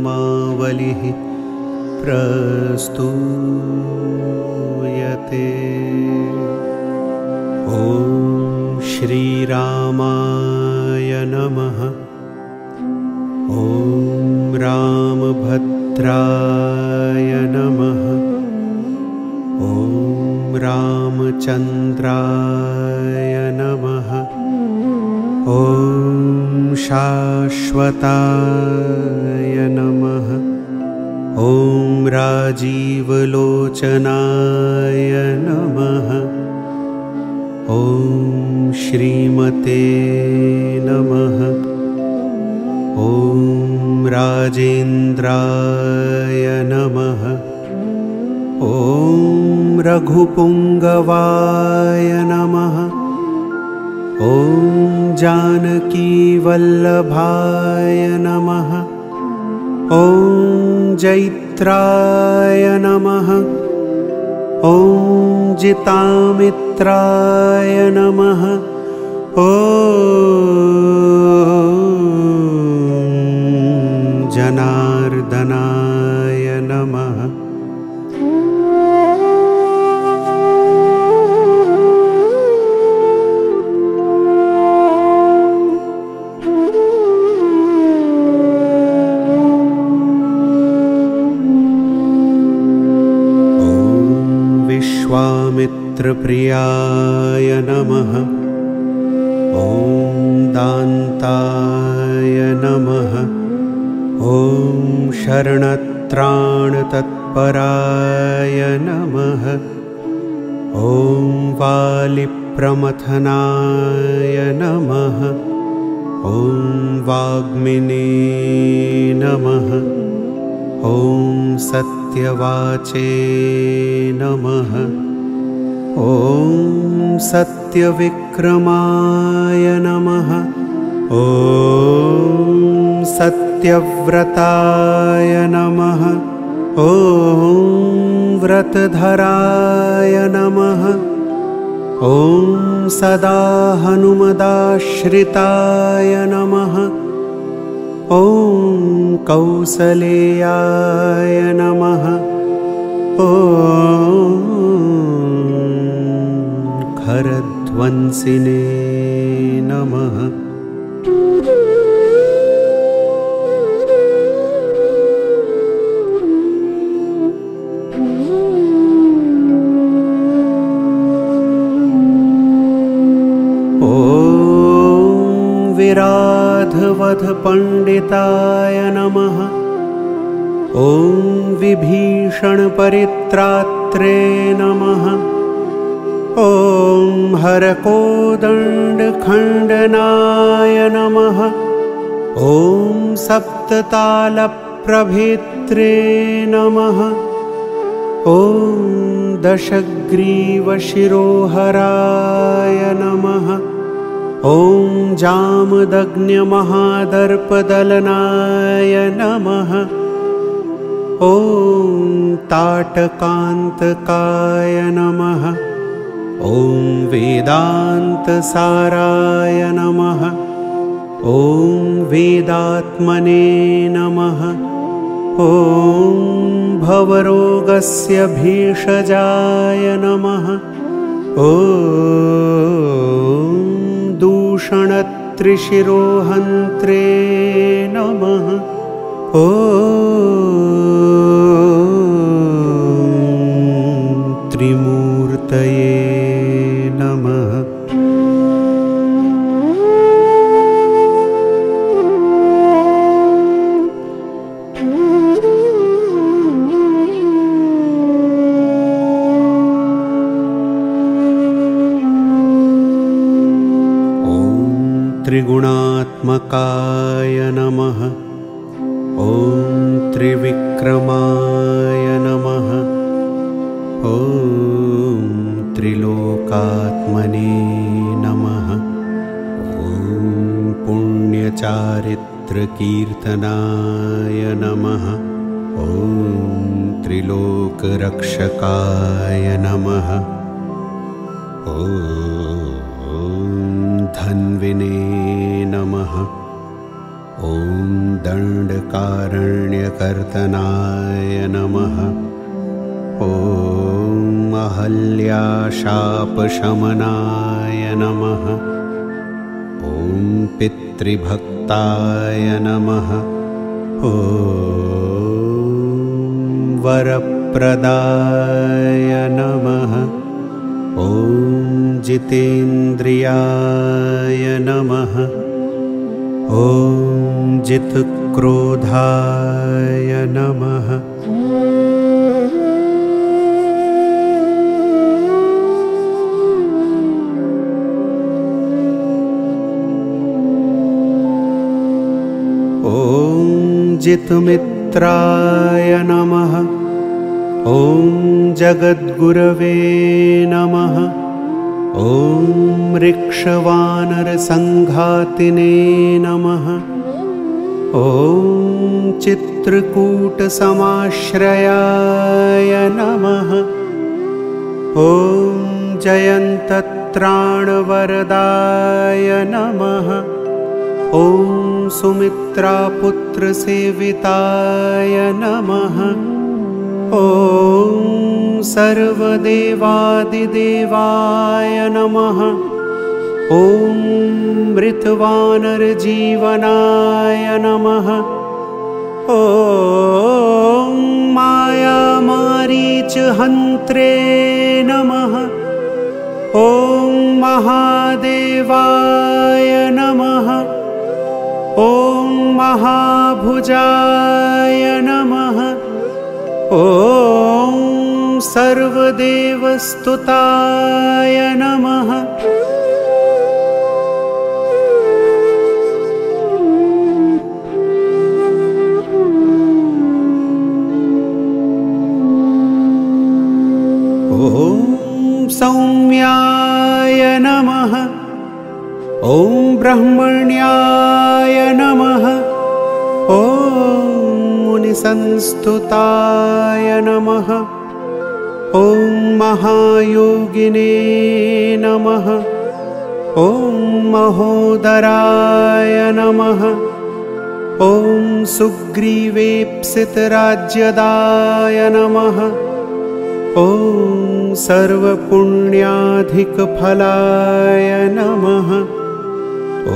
श्रीरामाष्टोत्तरशतनामावलिः प्रस्तूयते। ॐ श्रीरामाय नमः। ॐ रामभद्राय नमः। ॐ रामचन्द्राय नमः। ॐ शाश्वताय नमः। ॐ राजीवलोचनाय नमः। ॐ श्रीमते नमः। ॐ राजेन्द्राय नमः। ॐ रघुपुङ्गवाय नमः। ॐ जानकीवल्लभाय नमः। ॐ जैत्राय नमः। ॐ जितामित्राय नमः। ॐ जनार्दनाय नमः। विश्वामित्रप्रियाय नमः। ॐ दान्ताय नमः। ॐ शरणत्राणतत्पराय नमः। ॐ वालिप्रमथनाय नमः। ॐ वाग्मिने नमः। ॐ सत्यवाचे नमः। ॐ सत्यविक्रमाय नमः। ॐ सत्यव्रताय नमः। ॐ व्रतधराय नमः। ॐ सदा हनुमदाश्रिताय नमः। ॐ कौसलेयाय नमः। ॐ खरध्वंसिने नमः। विराधवधपण्डिताय नमः। ॐ विभीषणपरित्रात्रे नमः। ॐ हरकोदण्डखण्डनाय नमः। ॐ सप्ततालप्रभेत्रे नमः। ॐ दशग्रीवशिरोहराय नमः। ॐ जामदग्न्यमहादर्पदलनाय नमः। ॐ ताटकान्तकाय नमः। ॐ वेदान्तसाराय नमः। ॐ वेदात्मने नमः। ॐ भवरोगस्य भेषजाय नमः। ॐ दूषणत्रिशिरोहन्त्रे नमः। ॐ त्रिमूर्तये नमः। त्रिगुणात्मकाय नमः। ॐ त्रिविक्रमाय नमः। चारित्रकीर्तनाय नमः। ॐ त्रिलोकरक्षकाय नमः। ॐ धन्विने नमः। ॐ दण्डकारण्यकर्तनाय नमः। ॐ अहल्याशापशमनाय नमः। ॐ पितृभक्ताय नमः। ॐ वरप्रदाय नमः। ॐ जितेन्द्रियाय नमः। ॐ जितक्रोधाय नमः। ॐ जितमित्राय नमः। ॐ जगद्गुरवे नमः। ॐ ऋक्षवानरसङ्घातिने नमः। ॐ चित्रकूटसमाश्रयाय नमः। ॐ जयन्तत्राणवरदाय नमः। ॐ सुमित्रापुत्रसेविताय नमः। ॐ सर्वदेवादिदेवाय नमः। ॐ मृतवानरजीवनाय नमः। ॐ मायामारीचहन्त्रे नमः। ॐ महादेवाय नमः। ॐ महाभुजाय नमः। ॐ सर्वदेवस्तुताय नमः। ॐ सौम्याय नमः। ॐ ब्रह्मण्याय नमः। ॐ मुनिसंस्तुताय नमः। ॐ महायोगिने नमः। ॐ महोदराय नमः। ॐ सुग्रीवेप्सितराज्यदाय नमः। ॐ सर्वपुण्याधिकफलाय नमः। ॐ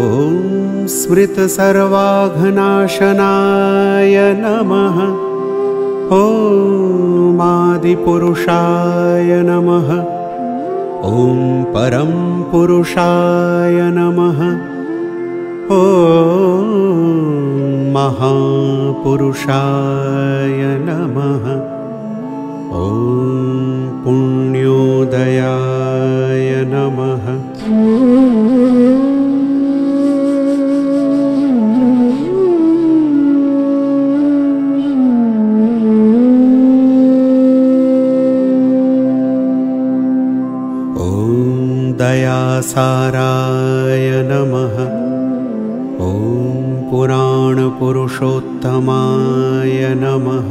स्मृतसर्वाघनाशनाय नमः। ॐ आदिपुरुषाय नमः। ॐ परमपुरुषाय नमः। ॐ महापुरुषाय नमः। ॐ पुण्योदयाय नमः। दयासाराय नमः। ॐ पुराणपुरुषोत्तमाय नमः।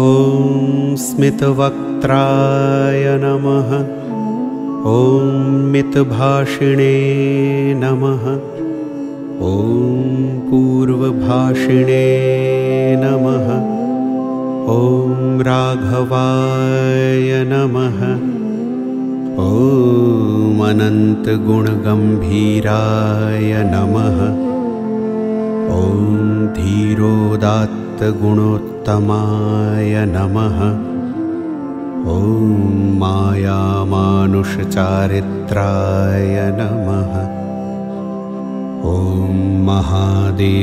ॐ स्मितवक्त्राय नमः। ॐ मितभाषिणे नमः। ॐ पूर्वभाषिणे नमः। ॐ राघवाय नमः। ॐ अनन्तगुणगम्भीराय नमः। ॐ धीरोदात्तगुणोत्तमाय नमः। ॐ मायामानुषचारित्राय नमः। ॐ महादेवादिपूजिताय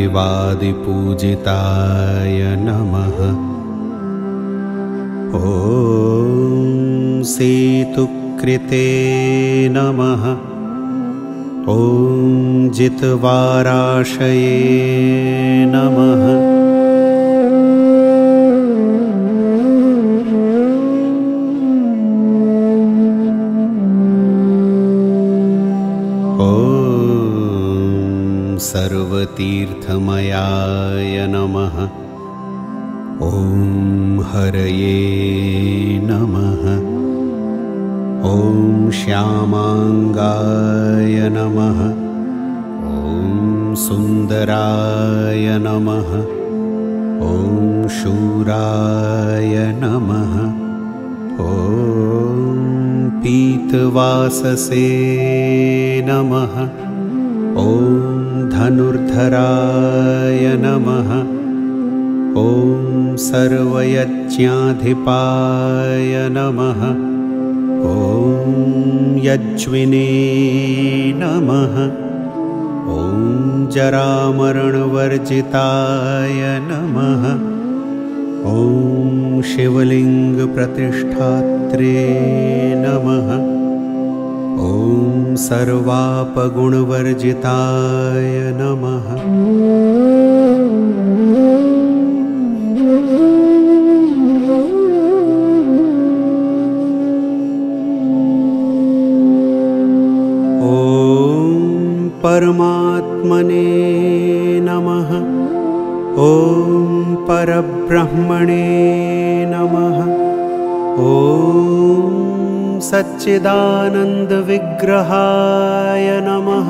नमः। ॐ सेतुकृते नमः। ॐ जितवाराशये नमः। ॐ सर्व सर्वतीर्थमयाय नमः। ॐ हरये नमः। ॐ श्यामाङ्गाय नमः। ॐ सुन्दराय नमः। ॐ शूराय नमः। ॐ पीतवाससे नमः। ॐ धनुर्धराय नमः। ॐ सर्वयज्ञाधिपाय नमः। ॐ यज्विने नमः। ॐ जरामरणवर्जिताय नमः। ॐ शिवलिङ्गप्रतिष्ठात्रे नमः। ॐ सर्वापगुणवर्जिताय नमः। परमात्मने नमः। ॐ परब्रह्मणे नमः। ॐ सच्चिदानन्दविग्रहाय नमः।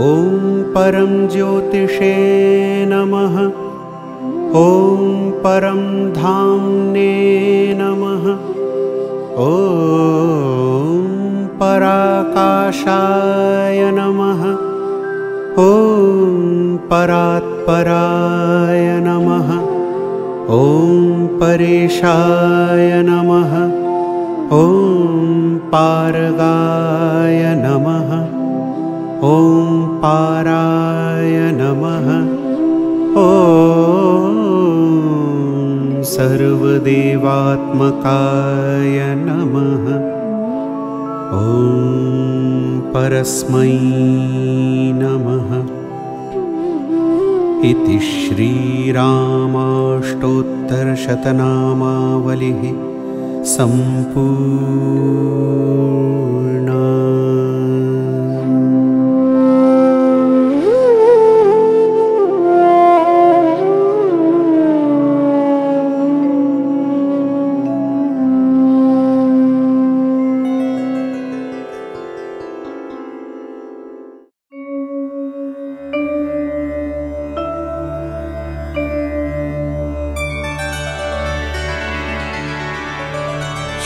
ॐ परं ज्योतिषे नमः। ॐ परं धाम्ने नमः। ॐ पराकाशाय नमः। ॐ परात्पराय नमः। ॐ परेशाय नमः। ॐ पारगाय नमः। ॐ पाराय नमः। ॐ सर्वदेवात्मकाय नमः। ॐ परस्मै नमः। इति श्रीरामाष्टोत्तरशतनामावलिः सम्पूर्णा।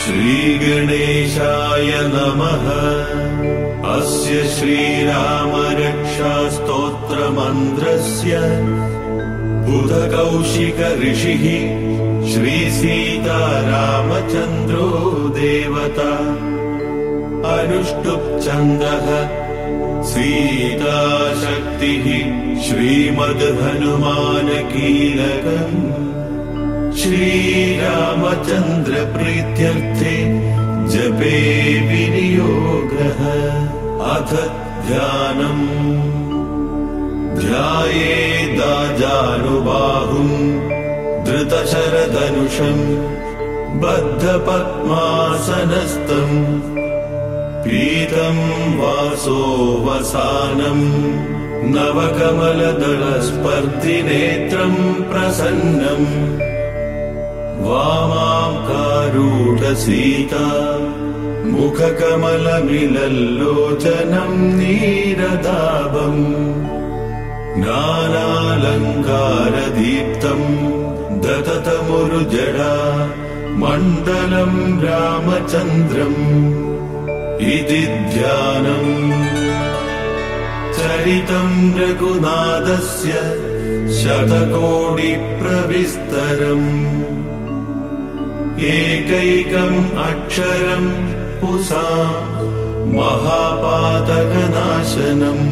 श्रीगणेशाय नमः। अस्य श्रीरामरक्षास्तोत्रमन्त्रस्य बुधकौशिक ऋषिः श्रीसीतारामचन्द्रो देवता। अनुष्टुप् छन्दः सीताशक्तिः श्रीमद्हनुमानकीलकम्। श्रीरामचन्द्र प्रीत्यर्थे जपे विनियोगः। अथ ध्यानम्। ध्यायेदाजानुबाहुम् धृतशरधनुषम् बद्धपद्मासनस्थम्। पीतं वासोवसानम् नवकमलदलस्पर्धिनेत्रम् प्रसन्नम्। वामाङ्कारूढसीता मुखकमलमिलल्लोचनम् नीरदाभम्। नानालङ्कारदीप्तम् दततमुरुजडा मण्डलम् रामचन्द्रम्। इति ध्यानम्। चरितम् रघुनाथस्य शतकोटिप्रविस्तरम्। एकैकम् अक्षरम् पुंसाम् महापातकनाशनम्।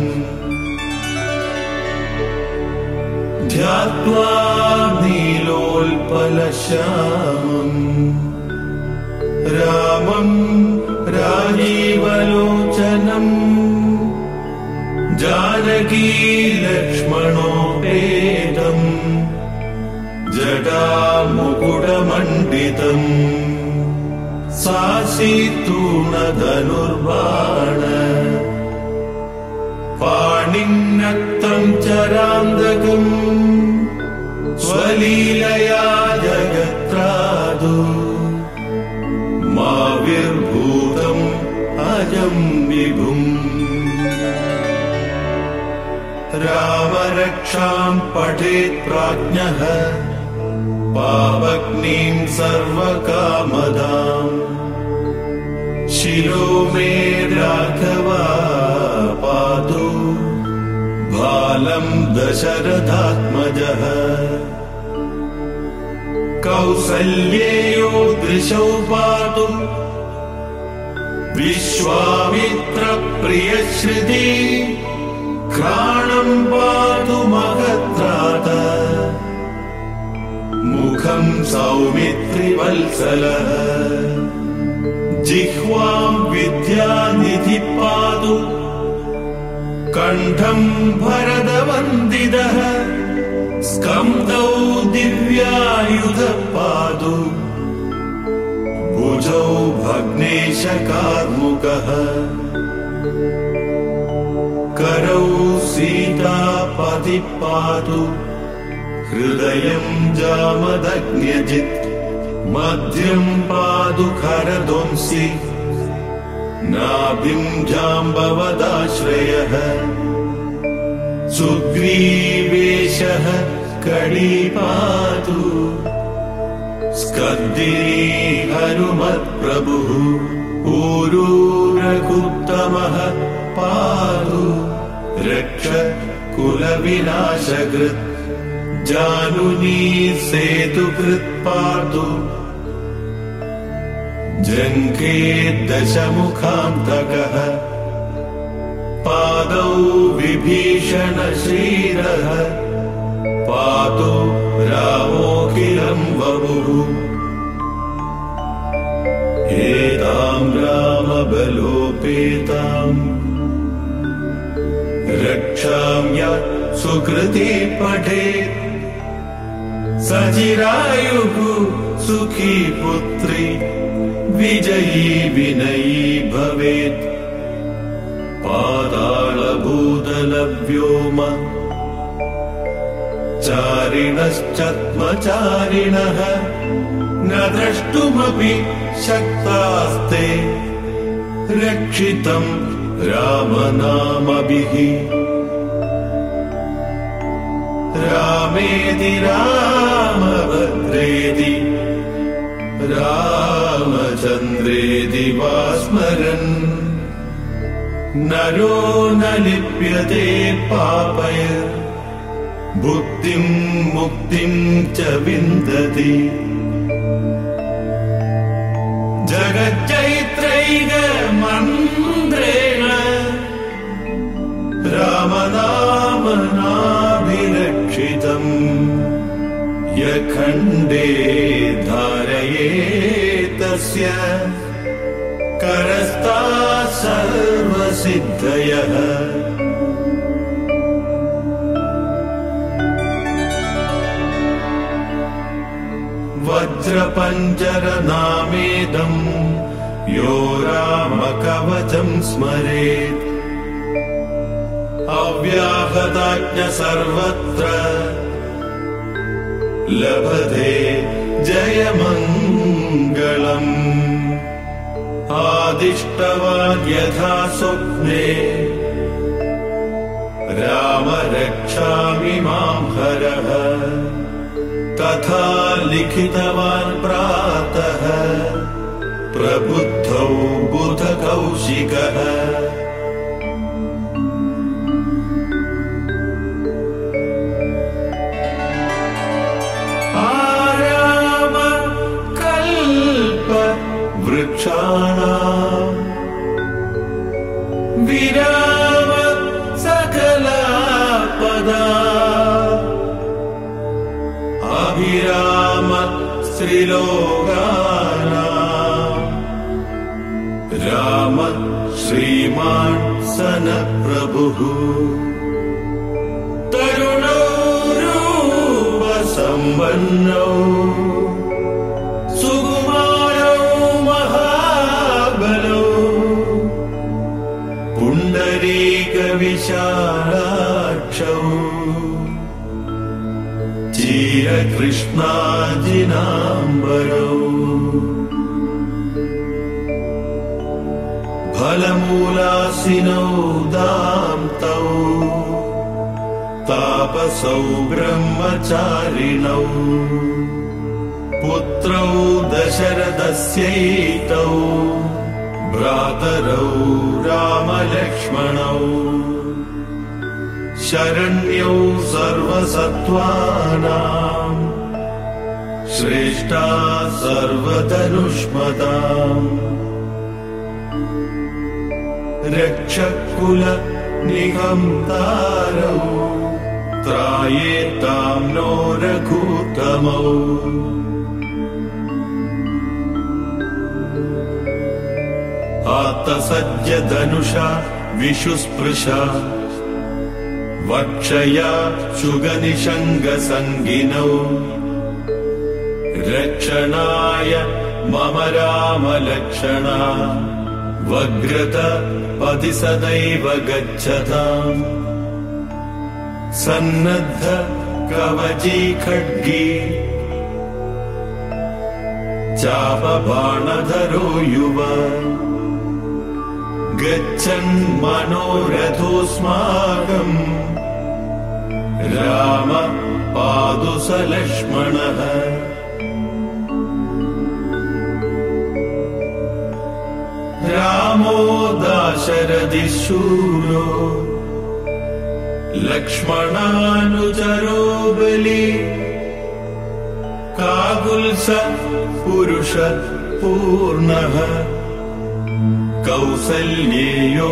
ध्यात्वा नीलोल्पलश्यामम् रामम् राजीवलोचनम्। जानकी लक्ष्मणोपेतम् जटामुकुटमण्डितम्। सासीतूणधनुर्बाण पाणिन्नक्तं चरान्दकम् स्वलीलया जगत्रादो माविर्भूतम् अजं विभुम् रामरक्षां पठेत् प्राज्ञः पावग्नीं सर्वकामदाम् शिरो मे राघवा पातु बालं दशरथात्मजः कौसल्येयो दृशौ पातु विश्वामित्रप्रियश्रुति घ्राणं पातु महत्रात मुखं सौमित्रिवत्सलः जिह्वां विद्यानिधिः पातु कण्ठं भरतवन्दितः स्कन्धौ दिव्यायुधः पातु भुजौ भग्नेशकार्मुकः करौ सीतापतिः पातु हृदयं जामदग्न्यजित् मध्यं पातु खरध्वंसी नाभिं जाम्बवदाश्रयः सुग्रीवेशः कडी पातु स्कन्दिनी हनुमत्प्रभुः ऊरू रघुत्तमः पातु रक्ष कुलविनाशकृत् जानुनी सेतुकृत् पातु जङ्घे दशमुखान्तकः पादौ विभीषणश्रीरः पातु रामोऽखिलं वपुः एतां रामबलोपेताम् रक्षां यः सुकृती पठेत् सचिरायुः सुखी पुत्री विजयी विनयी भवेत् पातालभूतलव्योम चारिणश्चत्मचारिणः न द्रष्टुमपि शक्तास्ते रक्षितं रामनामभिः रामेति रामभद्रेति रामचन्द्रेति वा स्मरन् नरो न लिप्यते पापय बुद्धिं मुक्तिं च विन्दति जगच्चैत्रैकमन्त्रेण रामनामनाभिरक्षितम् यखण्डे धारयेतस्य करस्ताः सर्वसिद्धयः वज्रपञ्जरनामेदं यो रामकवचं स्मरेत् अव्याहताज्ञ सर्वत्र लभते जयमङ्गलम् आदिष्टवान् यथा स्वप्ने राम रक्षामि मां हरः तथा लिखितवान् प्रातः प्रबुद्धौ बुधकौशिकः आराम कल्प वृक्षाणाम् विराम सकलापदा अभिराम श्रीलोकानाम् राम श्रीमान् सनप्रभुः तरुणो रूपसम्पन्नौ सुकुमारौ महाबलौ पुण्डरीक विशालाक्षौ चिरकृष्णाजिनाम्बरौ फलमूलासिनौ दान्तौ तापसौ ब्रह्मचारिणौ पुत्रौ दशरथस्यैतौ भ्रातरौ रामलक्ष्मणौ शरण्यौ सर्वसत्त्वानां श्रेष्ठा सर्वधनुष्मताम् रक्षकुल निगन्तारौ त्रायेतां नो रघुत्तमौ आत्तसज्ज धनुषा विशुस्पृशा वक्षया शुगनिषङ्गसङ्गिनौ रक्षणाय मम रामलक्षणा वग्रत पदि सदैव गच्छताम् सन्नद्ध कवची खड्गी चापबाणधरो युवा गच्छन् मनोरथोऽस्माकम् राम पादु स लक्ष्मणः रामो दाशरथि शूरो लक्ष्मणानुचरो बली काकुत्स पुरुष पूर्णः कौसल्येयो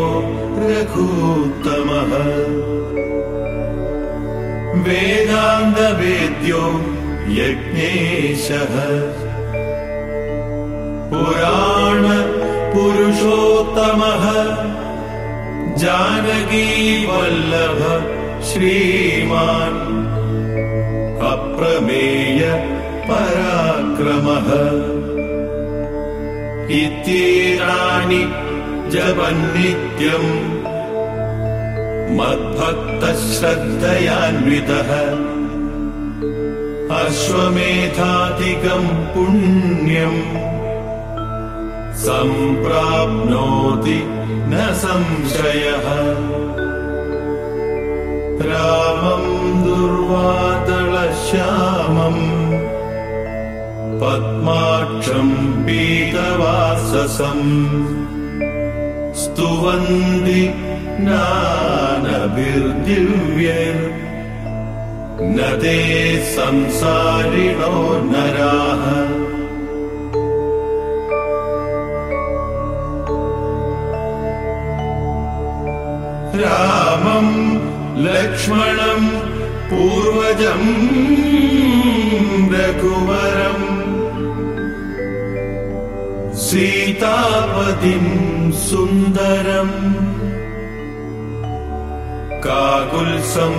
रघुत्तमः वेदान्तवेद्यो यज्ञेशः पुराण पुरुषोत्तमः जानकी वल्लभ श्रीमान् अप्रमेय पराक्रमः इत्येतानि जपन्नित्यम् मद्भक्तः श्रद्धयान्वितः अश्वमेधाधिकं पुण्यम् सम्प्राप्नोति न संशयः रामं दुर्वादलश्यामम् पद्माक्षं पीतवाससम् स्तुवन्ति नानभिर्दिव्यैर्न ते संसारिणो नराः रामं लक्ष्मणं पूर्वजं रघुवरम् सीतापतिं सुन्दरम् काकुत्सं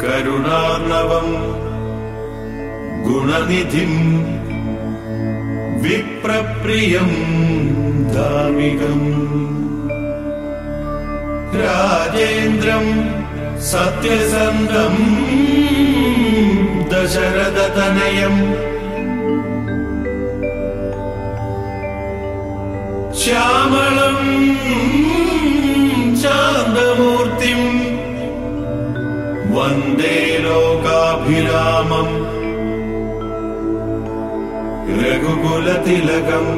करुणार्णवं गुणनिधिं विप्रप्रियं धार्मिकम् राजेन्द्रं सत्यसन्धं दशरथतनयम् श्यामलं शान्तमूर्तिम् वन्दे लोकाभिरामम् रघुकुलतिलकम्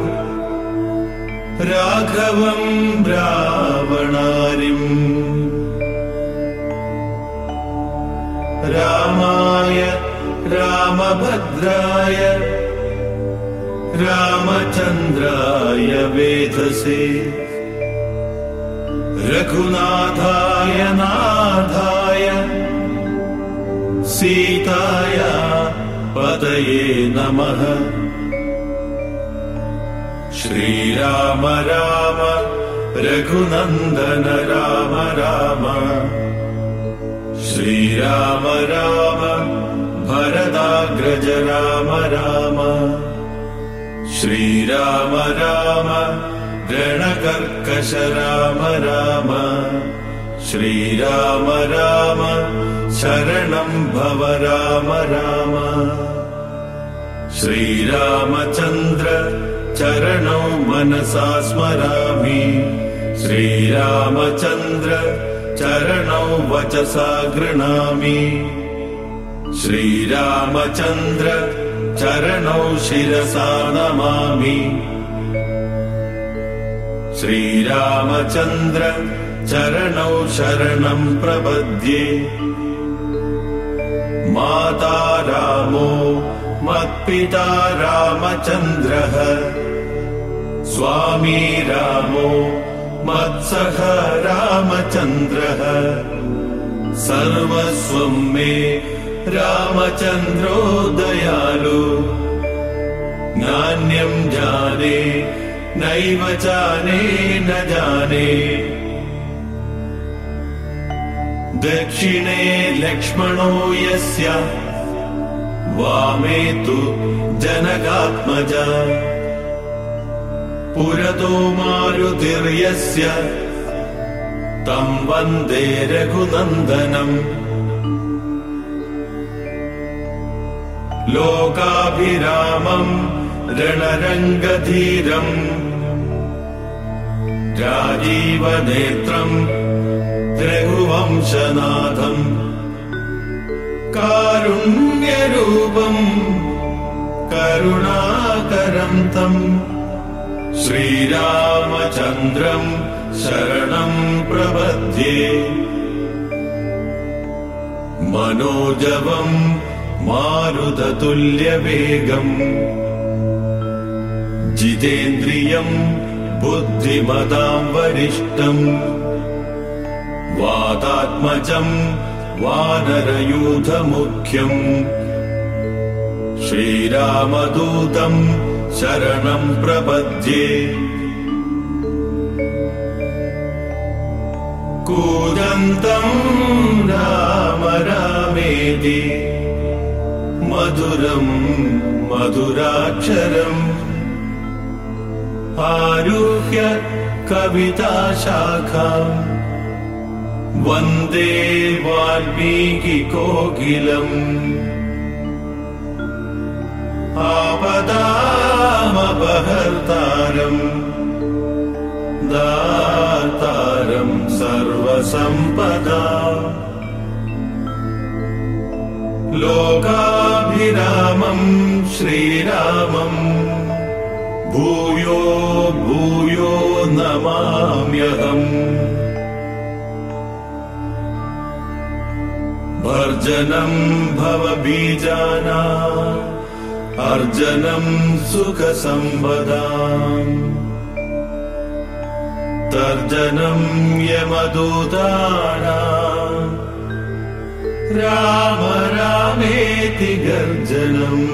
राघवं रावणारिम् रामाय रामभद्राय रामचन्द्राय वेधसे रघुनाथाय नाथाय सीताया पतये नमः। श्रीराम राम रघुनन्दन राम राम श्रीराम राम भरताग्रज राम राम श्रीराम राम रणकर्कश राम राम श्रीराम राम शरणं भव राम राम श्रीरामचन्द्र चरणौ मनसा स्मरामि श्रीरामचन्द्र चरणौ वचसा गृह्णामि श्रीरामचन्द्र चरणौ शिरसा नमामि श्रीरामचन्द्र चरणौ शरणं प्रपद्ये माता रामो मत्पिता रामचन्द्रः स्वामी रामो मत्सखः रामचन्द्रः सर्वस्वं मे रामचन्द्रो दयालु नान्यं जाने नैव जाने न जाने दक्षिणे लक्ष्मणो यस्य वामे तु जनकात्मजा पुरतो मारुतिर्यस्य तं वन्दे रघुनन्दनम् लोकाभिरामं रणरङ्गधीरम् राजीवनेत्रम् रघुवंशनाथम् कारुण्यरूपम् करुणाकरं तम् श्रीरामचन्द्रं शरणं प्रपद्ये मनोजवम् मारुततुल्यवेगम् जितेन्द्रियं बुद्धिमतां वरिष्ठम् वातात्मजं वानरयूथमुख्यम् श्रीरामदूतं शरणं प्रपद्ये कूजन्तं राम रामेति मधुरं मधुराक्षरम् आरुह्य कविताशाखाम् वन्दे वाल्मीकिकोकिलम् आपदामपहर्तारम् दातारं सर्वसम्पदाम् लोकाभिरामं श्रीरामम् भूयो भूयो नमाम्यहम् भर्जनं भवबीजानाम् अर्जनं सुखसम्पदाम् तर्जनं यमदूतानाम् राम रामेति गर्जनम्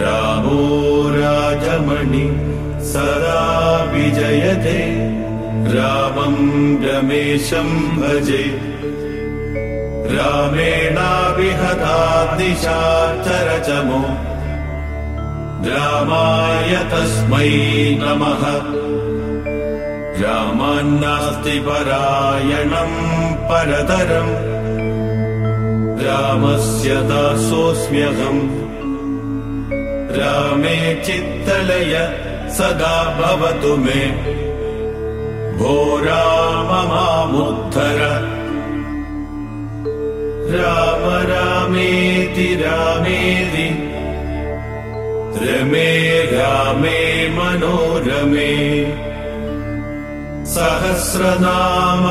रामो राजमणि सदा विजयते रामं रमेशं भजे रामेणाभिहता दिशाचरचमो रामाय तस्मै नमः रामान्नास्ति परायणं परतरम् रामस्य दासोऽस्म्यहम् रामे चित्तलय सदा भवतु मे भो राम मामुद्धर राम रामेति रामेति रमे रामे मनोरमे सहस्रनाम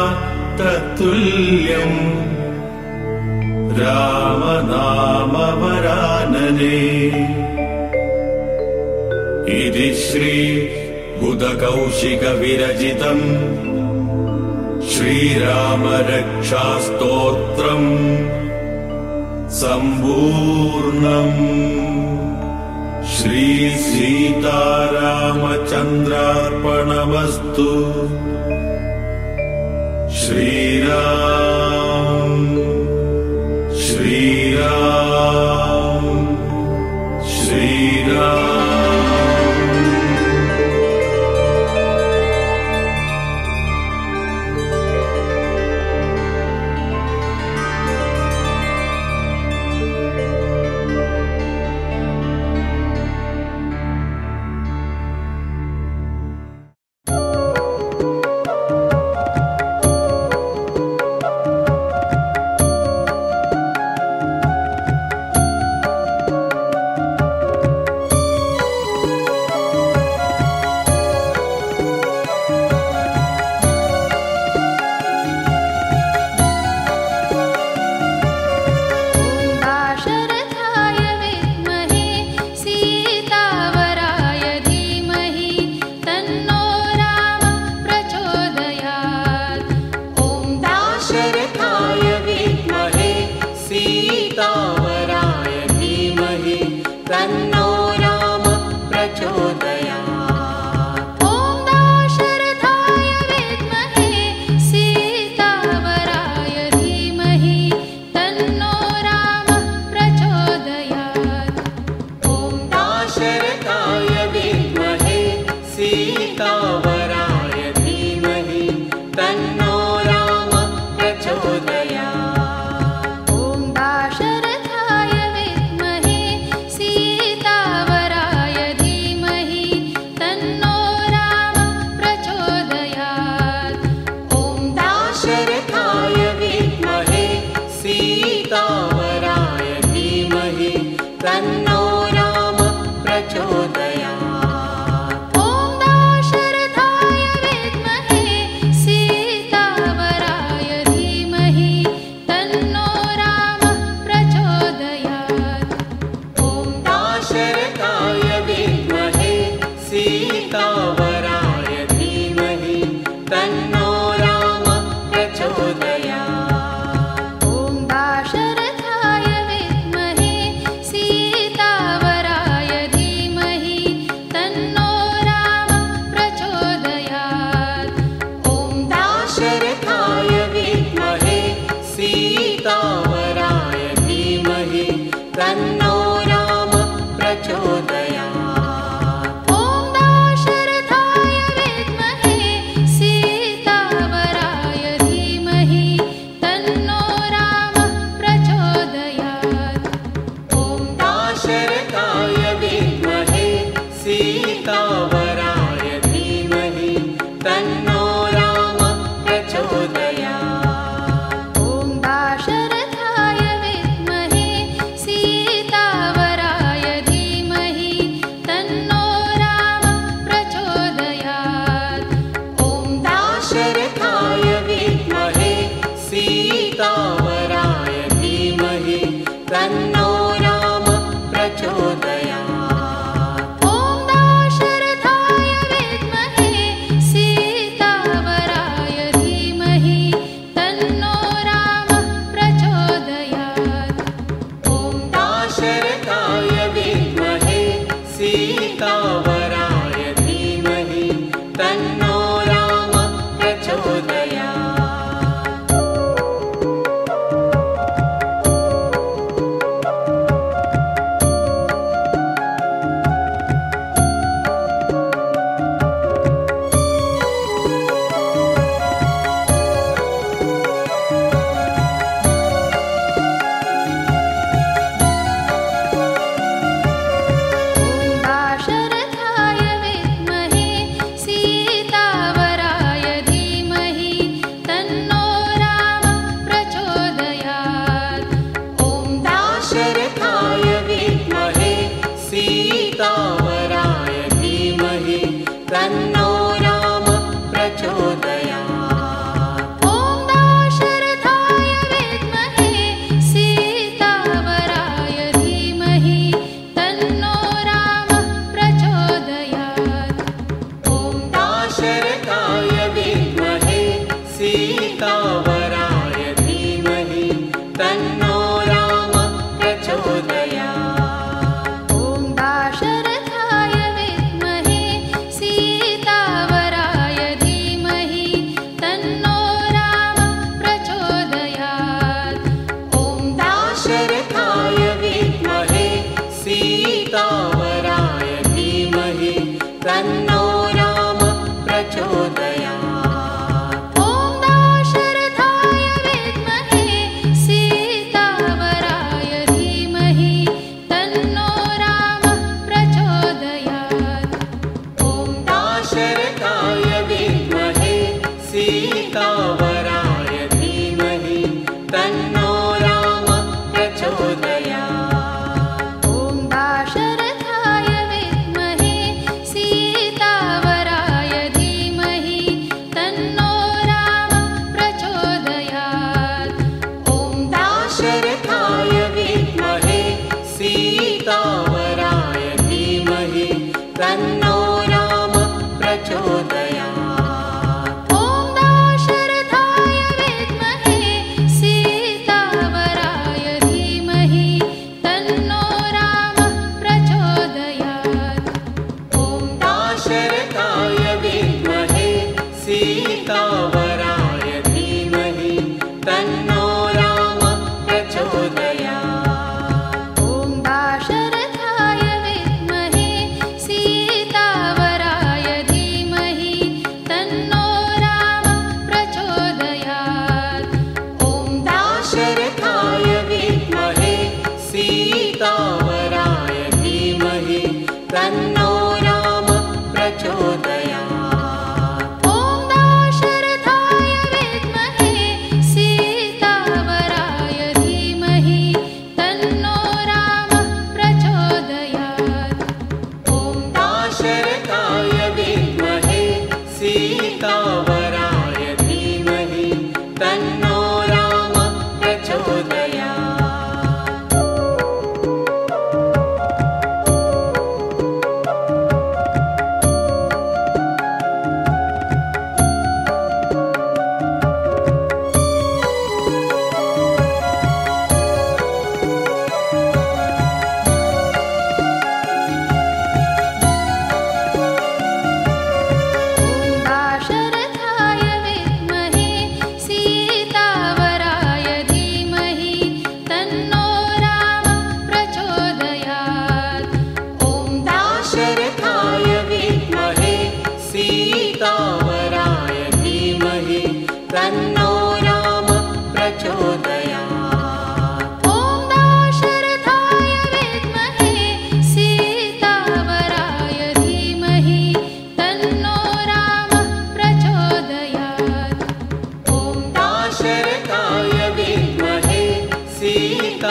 तत्तुल्यम् राम नाम वरानने इति श्री बुधकौशिक विरचितम् श्रीराम रक्षास्तोत्रम् सम्पूर्णम् श्री सीतारामचन्द्रार्पणमस्तु श्रीराम श्रीराम श्रीराम सीतावराय धीमहि तन्नो राम प्रचोदयात्। ॐ दाशरथाय विद्महे सीतावराय धीमहि तन्नो राम प्रचोदयात्। ॐ दाशरथाय विद्महे सीतावराय धीमहि तन्नो राम प्रचोदयात्। ॐ दाशरथाय विद्महे सीतावराय धीमहि तन्नो राम प्रचोदयात्। ॐ दाशरथाय विद्महे सीतावराय धीमहि तन्नो राम प्रचोदयात्। ॐ दाशरथाय विद्महे सीतावराय धीमहि तन्नो राम प्रचोदयात्। ॐ दाशरथाय विद्महे सीतावराय धीमहि तन्नो राम प्रचोदयात्। ॐ दाशरथाय विद्महे सीतावराय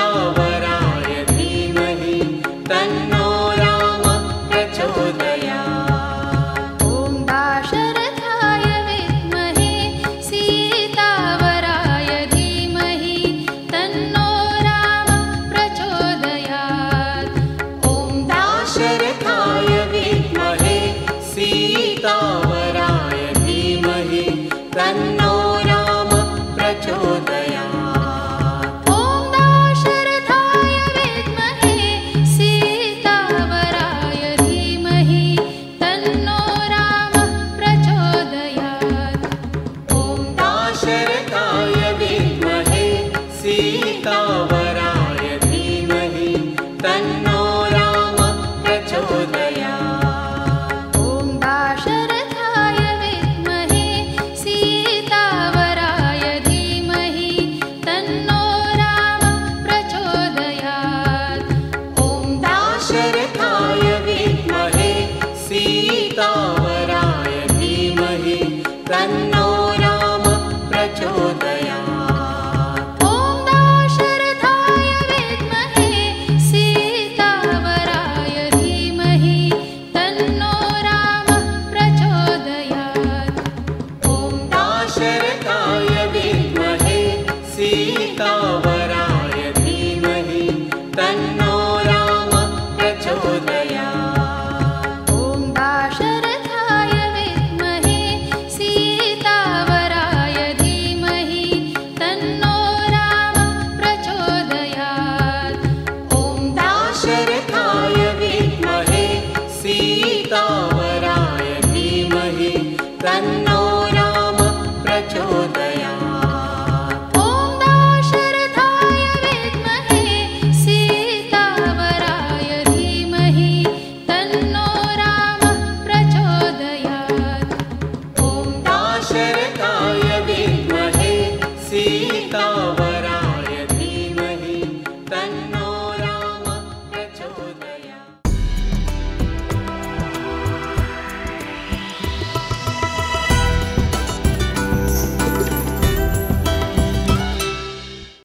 वृन्दावन